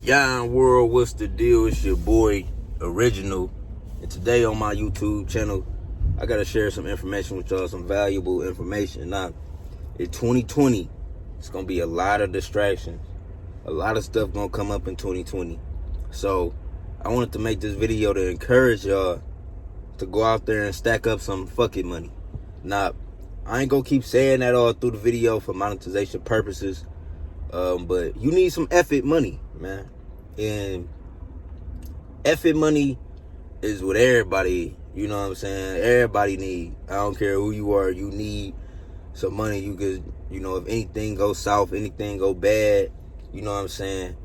Yon World, what's the deal? It's your boy, Original. And today on my YouTube channel, I gotta share some information with y'all, some valuable information. Now, in 2020, it's gonna be a lot of distractions. A lot of stuff gonna come up in 2020. So, I wanted to make this video to encourage y'all to go out there and stack up some fucking money. Now, I ain't gonna keep saying that all through the video for monetization purposes. But you need some effort money, man. And effort money is what everybody, you know what I'm saying? Everybody need. I don't care who you are, you need some money. You could, if anything goes south, anything go bad, you know what I'm saying?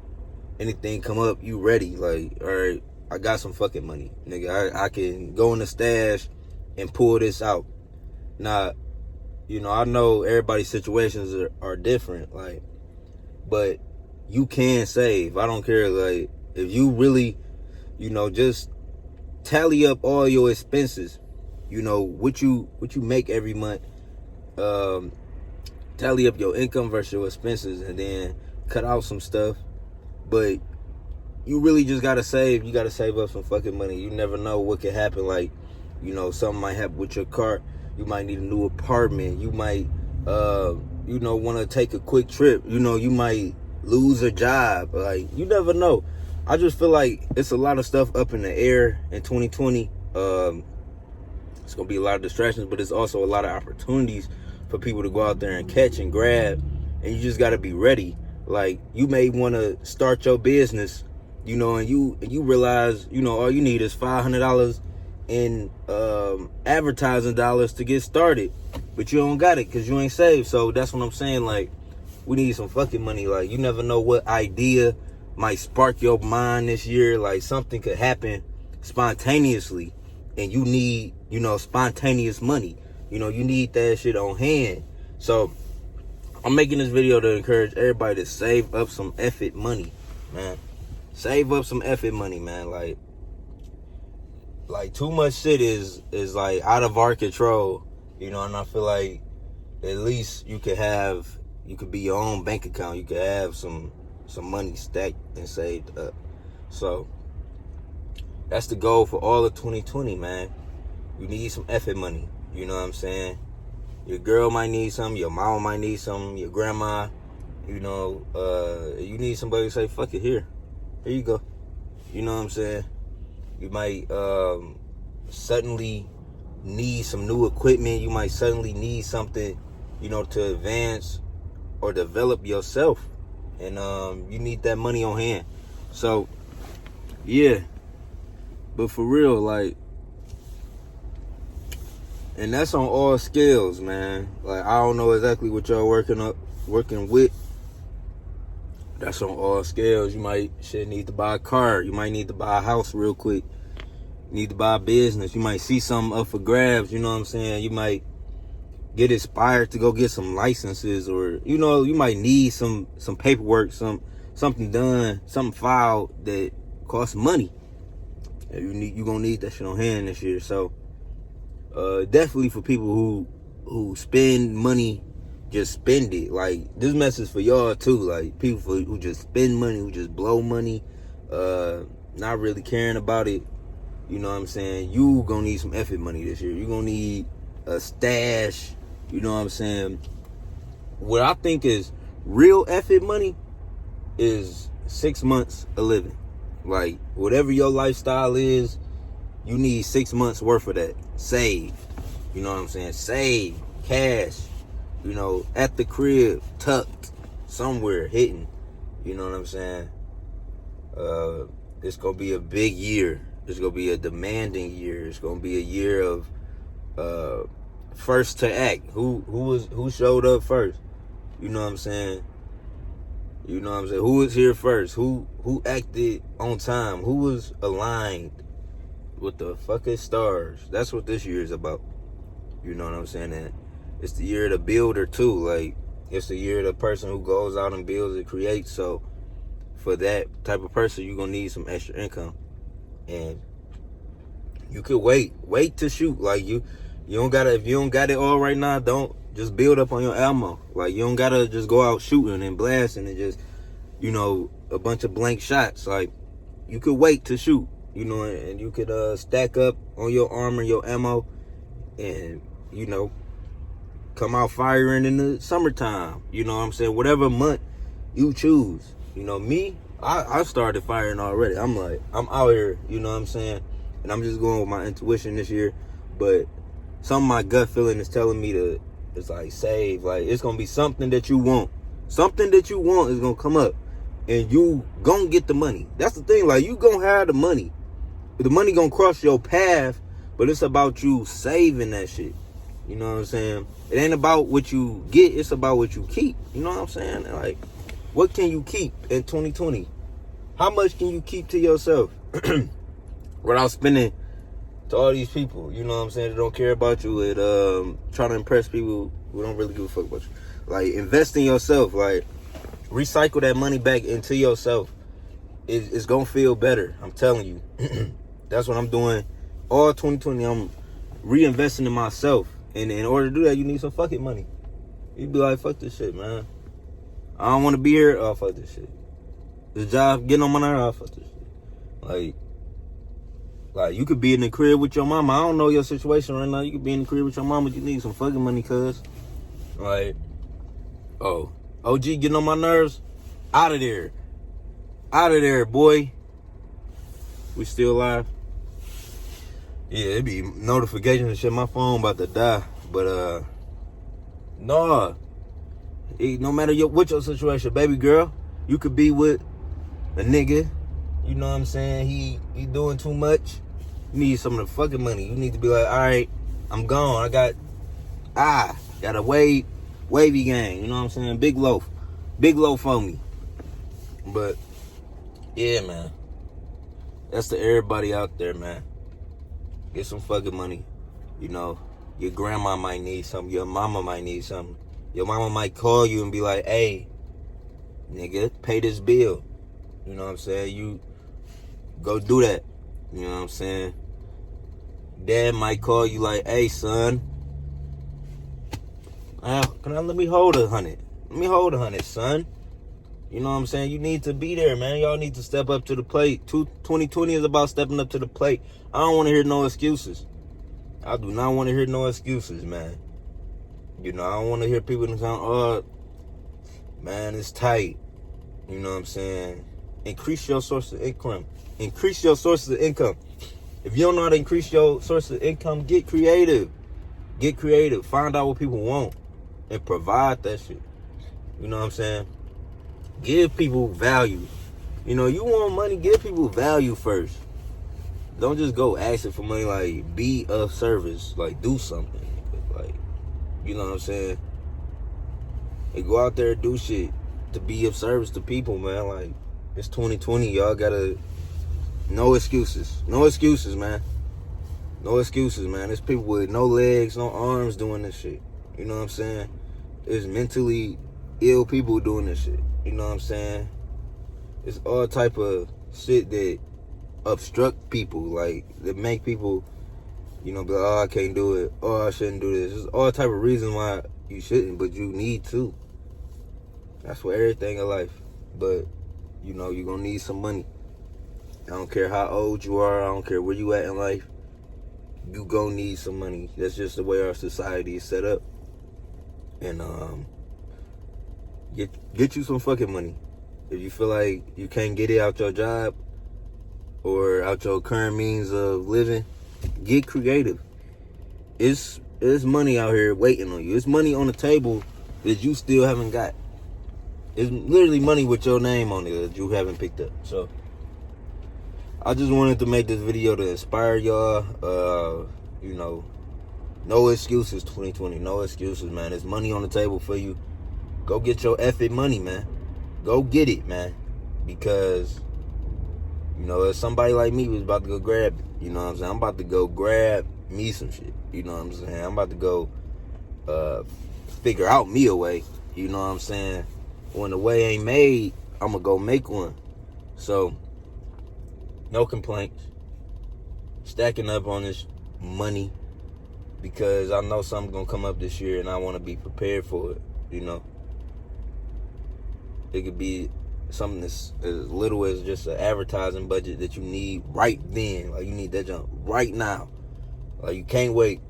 Anything come up, you ready. Like, all right, I got some fucking money, nigga. I can go in the stash and pull this out. Now, I know everybody's situations are different, like, but you can save. I don't care, like, if you really, just tally up all your expenses, what you make every month, tally up your income versus your expenses, and then cut out some stuff. But you really just gotta save. You gotta save up some fucking money. You never know what could happen. Like, something might happen with your car. You might need a new apartment. You might want to take a quick trip. You might lose a job. Like, you never know. I just feel like it's a lot of stuff up in the air in 2020. It's gonna be a lot of distractions, but it's also a lot of opportunities for people to go out there and catch and grab. And you just gotta be ready. Like, you may want to start your business, and you realize, all you need is $500 in advertising dollars to get started, but you don't got it because you ain't saved. So that's what I'm saying. Like, we need some fucking money. Like, you never know what idea might spark your mind this year. Like, something could happen spontaneously, and you need, spontaneous money. You need that shit on hand. So I'm making this video to encourage everybody to save up some effort money, man. Save up some effort money, man. Like too much shit is like out of our control, and I feel like at least you could be your own bank account. You could have some money stacked and saved up. So that's the goal for all of 2020, man. You need some effort money. You know what I'm saying? Your girl might need some, your mama might need some, your grandma, you need somebody to say, fuck it, here you go. You know what I'm saying? You might suddenly need some new equipment. You might suddenly need something, to advance or develop yourself. And you need that money on hand. So, yeah. But for real, like, and that's on all scales, man. Like, I don't know exactly what y'all working with. That's on all scales. You might need to buy a car. You might need to buy a house real quick. You need to buy a business. You might see something up for grabs. You know what I'm saying? You might get inspired to go get some licenses, or you might need some paperwork, something done, something filed that costs money. You gonna need that shit on hand this year. So definitely for people who spend money, just spend it. Like, this message for y'all too. Like, people who just spend money, who just blow money, not really caring about it. You know what I'm saying? You gonna need some effort money this year. You gonna need a stash. You know what I'm saying? What I think is real effort money is 6 months of living. Like, whatever your lifestyle is, you need 6 months worth of that. Save. You know what I'm saying? Save. Cash. At the crib. Tucked. Somewhere. Hitting. You know what I'm saying? It's going to be a big year. It's going to be a demanding year. It's going to be a year of first to act. Who showed up first? You know what I'm saying? Who was here first? Who acted on time? Who was aligned with the fucking stars? That's what this year is about. You know what I'm saying? And it's the year of the builder too. Like, it's the year of the person who goes out and builds and creates. So for that type of person, you're gonna need some extra income. And you could wait to shoot. Like, you don't gotta, if you don't got it all right now, don't just build up on your ammo. Like, you don't gotta just go out shooting and blasting and just, a bunch of blank shots. Like, you could wait to shoot, and you could stack up on your armor, your ammo, and, come out firing in the summertime. You know what I'm saying? Whatever month you choose. Me, I started firing already. I'm out here, you know what I'm saying? And I'm just going with my intuition this year. But some of my gut feeling is telling me to, it's like, save. Like, it's going to be something that you want. Something that you want is going to come up. And you going to get the money. That's the thing. Like, you going to have the money. The money going to cross your path. But it's about you saving that shit. You know what I'm saying? It ain't about what you get. It's about what you keep. You know what I'm saying? Like, what can you keep in 2020? How much can you keep to yourself without spending to all these people? You know what I'm saying? That don't care about you and trying to impress people who don't really give a fuck about you. Like, invest in yourself. Like, recycle that money back into yourself. It's gonna feel better. I'm telling you. That's what I'm doing. All 2020, I'm reinvesting in myself. And in order to do that, you need some fucking money. You be like, fuck this shit, man. I don't want to be here. Oh, fuck this shit. This job getting on my nerves. Oh, fuck this shit. Like, you could be in the crib with your mama. I don't know your situation right now. You could be in the crib with your mama. You need some fucking money, cuz. Like, oh, OG getting on my nerves. Out of there. Out of there, boy. We still alive? Yeah, it be notifications and shit. My phone about to die. But, no matter what your situation, baby girl, you could be with a nigga. You know what I'm saying? He doing too much. You need some of the fucking money. You need to be like, all right, I'm gone. Got a wavy gang. You know what I'm saying? Big loaf on me. But yeah, man, that's to everybody out there, man. Get some fucking money. Your grandma might need something. Your mama might need something. Your mama might call you and be like, hey, nigga, pay this bill. You know what I'm saying? You go do that. You know what I'm saying? Dad might call you like, hey, son, let me hold 100. Let me hold 100, son. You know what I'm saying? You need to be there, man. Y'all need to step up to the plate. 2020 is about stepping up to the plate. I don't want to hear no excuses. I do not want to hear no excuses, man. I don't want to hear people saying, oh, man, it's tight. You know what I'm saying? Increase your source of income. Increase your sources of income. If you don't know how to increase your source of income, get creative. Get creative. Find out what people want and provide that shit. You know what I'm saying? Give people value. You want money, give people value first. Don't just go asking for money. Like, be of service. Like, do something. Like, you know what I'm saying? And go out there and do shit to be of service to people, man. Like, it's 2020. Y'all gotta... No excuses. No excuses, man. No excuses, man. There's people with no legs, no arms doing this shit. You know what I'm saying? There's mentally ill people doing this shit. You know what I'm saying? It's all type of shit that obstruct people. Like, that make people, be like, oh, I can't do it. Oh, I shouldn't do this. There's all type of reasons why you shouldn't, but you need to. That's for everything in life. But, you're going to need some money. I don't care how old you are. I don't care where you at in life. You going to need some money. That's just the way our society is set up. And, get you some fucking money. If you feel like you can't get it out your job or out your current means of living, get creative. It's money out here waiting on you. It's money on the table that you still haven't got. It's literally money with your name on it that you haven't picked up. So I just wanted to make this video to inspire y'all. No excuses, 2020. No excuses, man. There's money on the table for you. Go get your effing money, man. Go get it, man. Because, if somebody like me was about to go grab it, you know what I'm saying? I'm about to go grab me some shit. You know what I'm saying? I'm about to go figure out me a way. You know what I'm saying? When the way ain't made, I'm going to go make one. So, no complaints. Stacking up on this money because I know something's going to come up this year and I want to be prepared for it, It could be something that's as little as just an advertising budget that you need right then. Like, you need that jump right now. Like, you can't wait.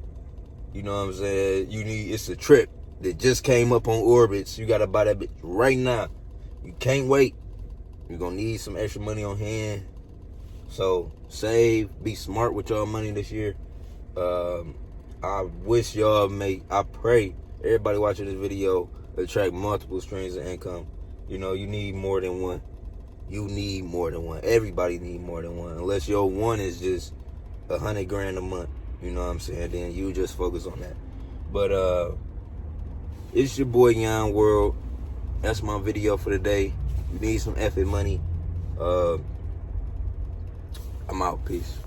You know what I'm saying? It's a trip that just came up on Orbitz. So you gotta buy that bitch right now. You can't wait. You're gonna need some extra money on hand. So save, be smart with your money this year. I wish y'all I pray everybody watching this video attract multiple streams of income. You know, you need more than one. You need more than one. Everybody need more than one. Unless your one is just $100,000 a month. You know what I'm saying? Then you just focus on that. But it's your boy Young World. That's my video for today. You need some effing money. I'm out. Peace.